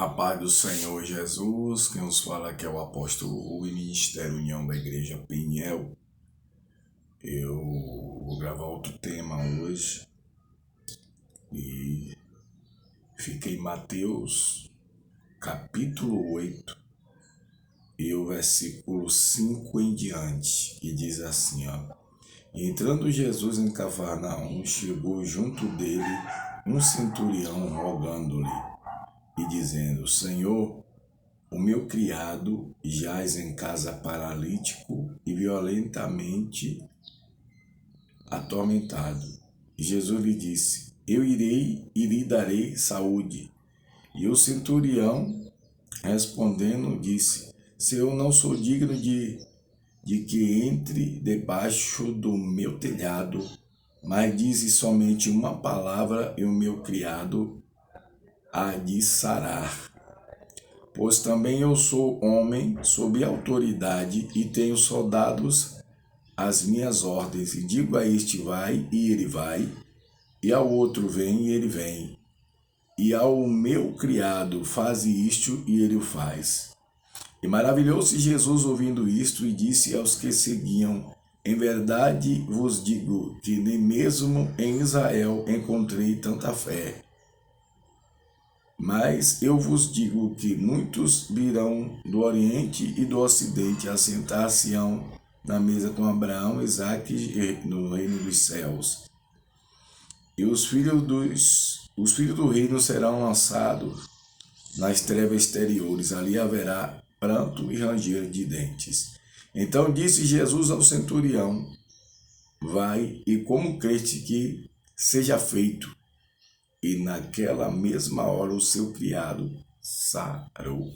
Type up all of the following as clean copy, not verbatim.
A paz do Senhor Jesus, quem nos fala aqui é o apóstolo Hugo e Ministério União da Igreja Peniel. Eu vou gravar outro tema hoje e fica em Mateus capítulo 8 e o versículo 5 em diante, que diz assim, Entrando Jesus em Cafarnaum, chegou junto dele um centurião rogando-lhe e dizendo: Senhor, o meu criado jaz em casa paralítico e violentamente atormentado. E Jesus lhe disse: Eu irei e lhe darei saúde. E o centurião, respondendo, disse: Senhor, não sou digno de que entre debaixo do meu telhado, mas dize somente uma palavra e o meu criado há de sarar. Pois também eu sou homem sob autoridade e tenho soldados às minhas ordens. E digo a este vai e ele vai, e ao outro vem e ele vem. E ao meu criado faze isto e ele o faz. E maravilhou-se Jesus ouvindo isto e disse aos que seguiam: Em verdade vos digo que nem mesmo em Israel encontrei tanta fé. Mas eu vos digo que muitos virão do Oriente e do Ocidente a sentar-se-ão na mesa com Abraão, Isaque no reino dos céus. E os filhos do reino serão lançados nas trevas exteriores. Ali haverá pranto e ranger de dentes. Então disse Jesus ao centurião: Vai e como creste que seja feito. E naquela mesma hora o seu criado sarou.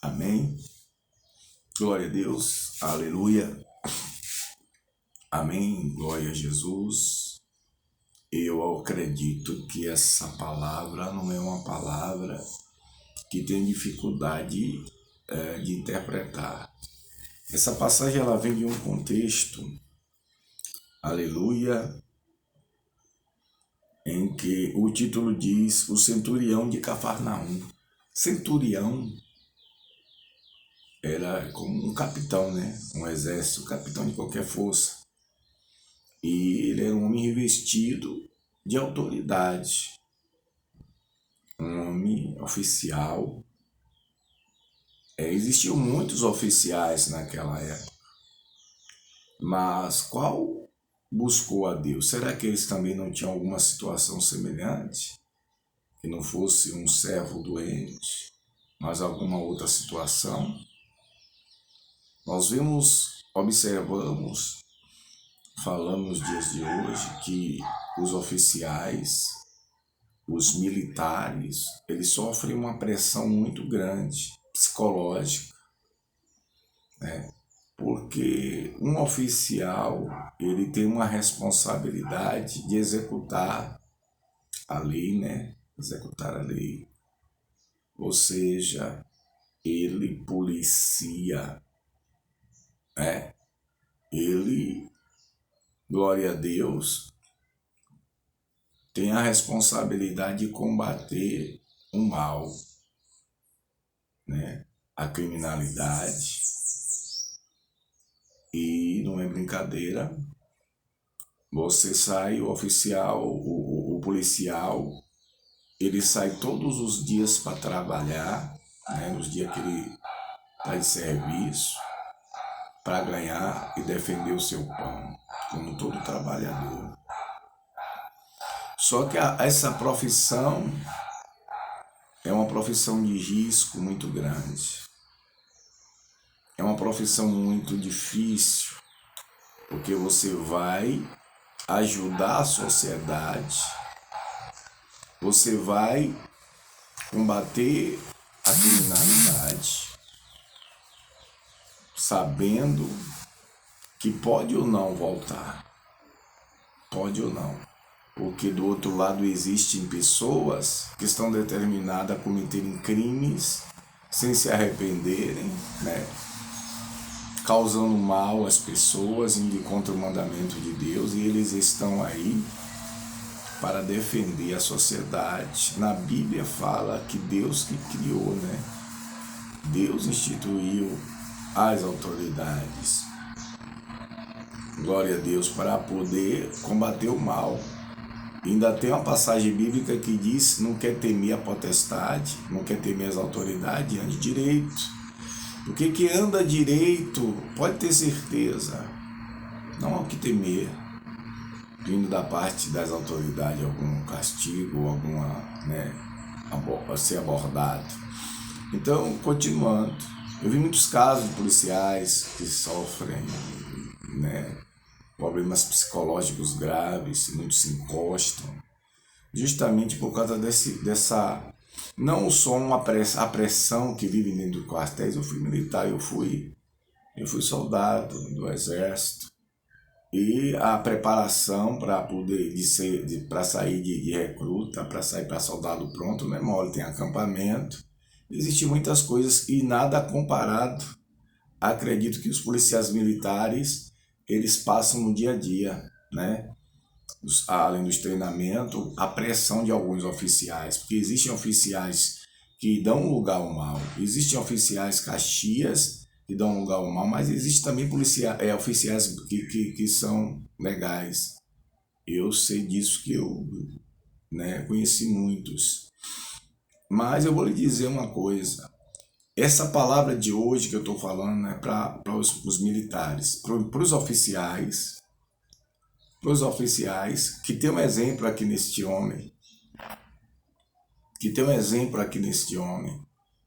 Amém? Glória a Deus. Aleluia. Amém. Glória a Jesus. Eu acredito que essa palavra não é uma palavra que tem dificuldade de interpretar. Essa passagem ela vem de um contexto, aleluia, em que o título diz o centurião de Cafarnaum. Centurião era como um capitão, né? Um exército, capitão de qualquer força. E ele era um homem revestido de autoridade, um homem oficial. Existiam muitos oficiais naquela época, mas qual buscou a Deus? Será que eles também não tinham alguma situação semelhante? Que não fosse um servo doente, mas alguma outra situação? Nós observamos, falamos nos dias de hoje, que os oficiais, os militares, eles sofrem uma pressão muito grande, psicológica, né? Porque um oficial, ele tem uma responsabilidade de executar a lei, né? Executar a lei. Ou seja, ele policia, né? Ele, glória a Deus, tem a responsabilidade de combater o mal, né? A criminalidade. E não é brincadeira, você sai, o oficial, o policial, ele sai todos os dias para trabalhar, né, nos dias que ele está de serviço, para ganhar e defender o seu pão, como todo trabalhador. Só que essa profissão é uma profissão de risco muito grande. É uma profissão muito difícil, porque você vai ajudar a sociedade, você vai combater a criminalidade, sabendo que pode ou não voltar, pode ou não, porque do outro lado existem pessoas que estão determinadas a cometerem crimes sem se arrependerem, né? Causando mal às pessoas, indo contra o mandamento de Deus, e eles estão aí para defender a sociedade. Na Bíblia fala que Deus que criou, né? Deus instituiu as autoridades. Glória a Deus, para poder combater o mal. Ainda tem uma passagem bíblica que diz: não quer temer a potestade, não quer temer as autoridades, ande direito. Porque quem anda direito pode ter certeza, não há o que temer, vindo da parte das autoridades, algum castigo, alguma, né, a ser abordado. Então, continuando, eu vi muitos casos de policiais que sofrem, né, problemas psicológicos graves, muitos se encostam, justamente por causa dessa, não só a pressão que vive dentro dos quartéis. Eu fui militar, eu fui soldado do exército, e a preparação para poder para sair de recruta, para sair para soldado pronto, não é mole, tem acampamento, existem muitas coisas e nada comparado. Acredito que os policiais militares, eles passam no dia a dia, né? Além dos treinamentos, a pressão de alguns oficiais, porque existem oficiais que dão lugar ao mal, existem oficiais caxias que dão lugar ao mal, mas existem também oficiais que são legais. Eu sei disso, que eu, né, conheci muitos. Mas eu vou lhe dizer uma coisa. Essa palavra de hoje que eu estou falando é para os militares, para os oficiais, que tem um exemplo aqui neste homem,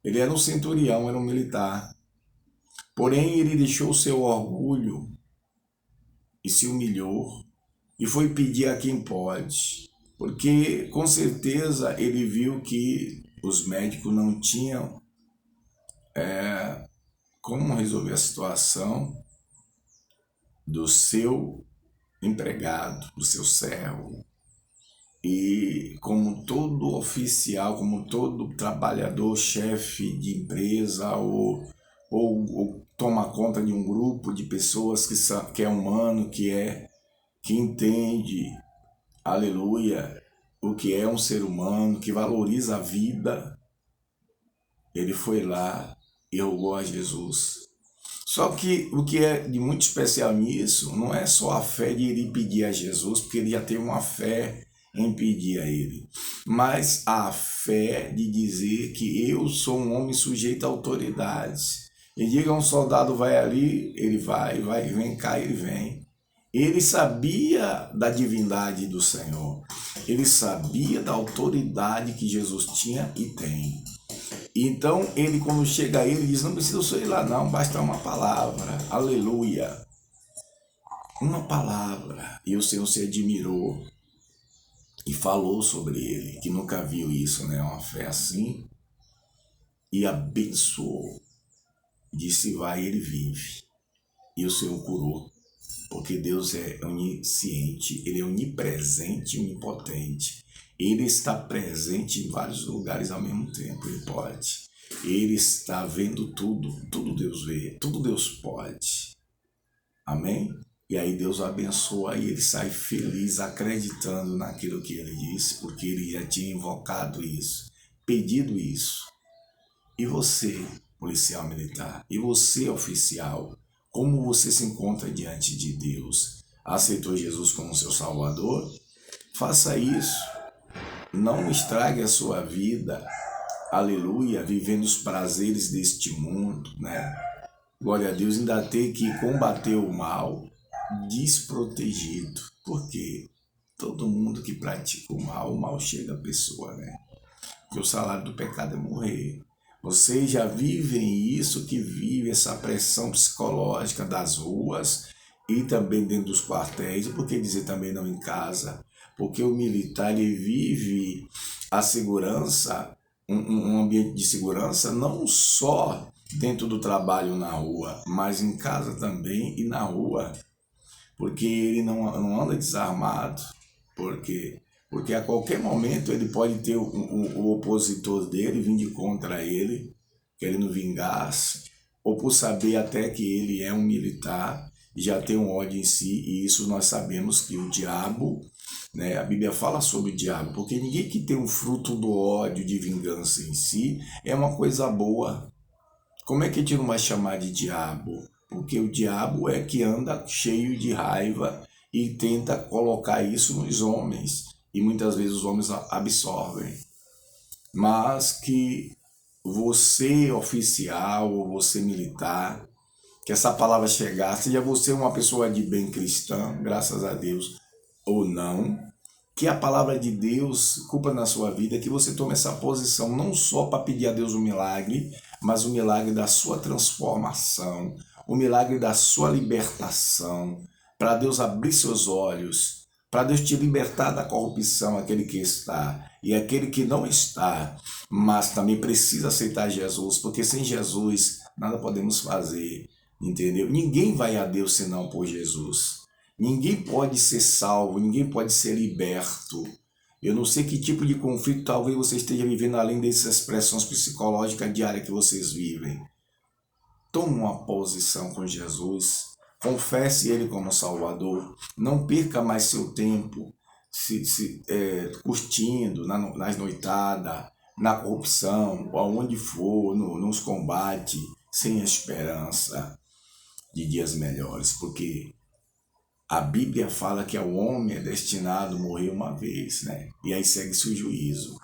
Ele era um centurião, era um militar, porém ele deixou o seu orgulho e se humilhou e foi pedir a quem pode, porque com certeza ele viu que os médicos não tinham como resolver a situação do seu empregado, do seu servo. E como todo oficial, como todo trabalhador, chefe de empresa ou toma conta de um grupo de pessoas que é humano, que entende, aleluia, o que é um ser humano, que valoriza a vida, ele foi lá e rogou a Jesus. Só que o que é de muito especial nisso não é só a fé de ele pedir a Jesus, porque ele já tem uma fé em pedir a ele, mas a fé de dizer que eu sou um homem sujeito a autoridades. E diga, um soldado vai ali, ele vai, vem cá, ele vem. Ele sabia da divindade do Senhor, ele sabia da autoridade que Jesus tinha e tem. Então, ele, quando chega a ele, diz: não precisa eu ir lá não, basta uma palavra, aleluia, uma palavra. E o Senhor se admirou e falou sobre ele, que nunca viu isso, né, uma fé assim, e abençoou. Disse: vai, ele vive. E o Senhor curou, porque Deus é onisciente, ele é onipresente e onipotente. Ele está presente em vários lugares ao mesmo tempo, ele pode. Ele está vendo tudo, tudo Deus vê, tudo Deus pode. Amém? E aí Deus o abençoa e ele sai feliz, acreditando naquilo que ele disse, porque ele já tinha invocado isso, pedido isso. E você, policial militar, e você, oficial, como você se encontra diante de Deus? Aceitou Jesus como seu Salvador? Faça isso. Não estrague a sua vida, aleluia, vivendo os prazeres deste mundo, né? Glória a Deus, ainda ter que combater o mal desprotegido. Por quê? Todo mundo que pratica o mal chega à pessoa, né? Porque o salário do pecado é morrer. Vocês já vivem isso, que vive essa pressão psicológica das ruas e também dentro dos quartéis, por que dizer também não em casa? Porque o militar, ele vive a segurança, um ambiente de segurança, não só dentro do trabalho na rua, mas em casa também e na rua, porque ele não anda desarmado, porque a qualquer momento ele pode ter o opositor dele vindo contra ele, querendo vingar-se, ou por saber até que ele é um militar, já tem um ódio em si, e isso nós sabemos que o diabo, né? A Bíblia fala sobre o diabo, porque ninguém que tem um fruto do ódio, de vingança em si, é uma coisa boa. Como é que a gente não vai chamar de diabo? Porque o diabo é que anda cheio de raiva e tenta colocar isso nos homens. E muitas vezes os homens absorvem. Mas que você, oficial, ou você, militar, que essa palavra chegar, seja você uma pessoa de bem cristã, graças a Deus, ou não, que a palavra de Deus cumpra na sua vida, que você tome essa posição não só para pedir a Deus um milagre, mas o milagre da sua transformação, o milagre da sua libertação, para Deus abrir seus olhos, para Deus te libertar da corrupção, aquele que está e aquele que não está, mas também precisa aceitar Jesus, porque sem Jesus nada podemos fazer, entendeu? Ninguém vai a Deus senão por Jesus. Ninguém pode ser salvo, ninguém pode ser liberto. Eu não sei que tipo de conflito talvez você esteja vivendo além dessas pressões psicológicas diárias que vocês vivem. Tome uma posição com Jesus. Confesse Ele como Salvador. Não perca mais seu tempo curtindo nas noitadas, na corrupção, aonde for, nos combates, sem esperança de dias melhores. Porque a Bíblia fala que o homem é destinado a morrer uma vez, né? E aí segue-se o juízo.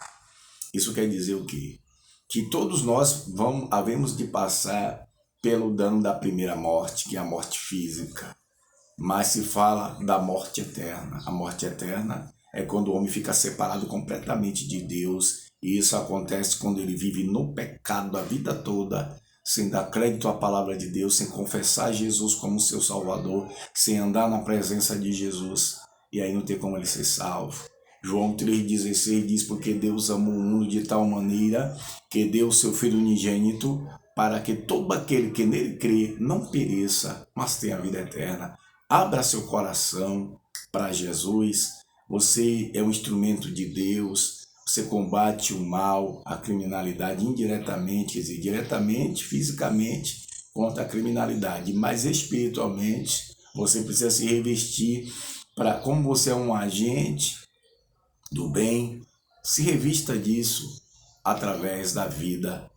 Isso quer dizer o quê? Que todos nós havemos de passar pelo dano da primeira morte, que é a morte física. Mas se fala da morte eterna. A morte eterna é quando o homem fica separado completamente de Deus. E isso acontece quando ele vive no pecado a vida toda, sem dar crédito à palavra de Deus, sem confessar Jesus como seu Salvador, sem andar na presença de Jesus, e aí não tem como ele ser salvo. João 3,16 diz, porque Deus amou o mundo de tal maneira que deu o seu Filho unigênito, para que todo aquele que nele crê não pereça, mas tenha a vida eterna. Abra seu coração para Jesus. Você é um instrumento de Deus. Você combate o mal, a criminalidade indiretamente, quer dizer, diretamente, fisicamente, contra a criminalidade, mas espiritualmente você precisa se revestir para, como você é um agente do bem, se revista disso através da vida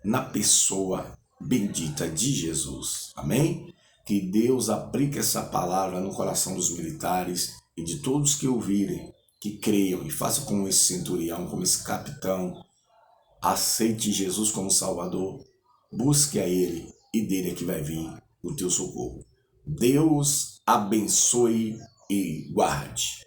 na pessoa bendita de Jesus. Amém? Que Deus aplique essa palavra no coração dos militares e de todos que ouvirem, que creiam e façam como esse centurião, como esse capitão, aceite Jesus como Salvador, busque a Ele e dele é que vai vir o teu socorro. Deus abençoe e guarde.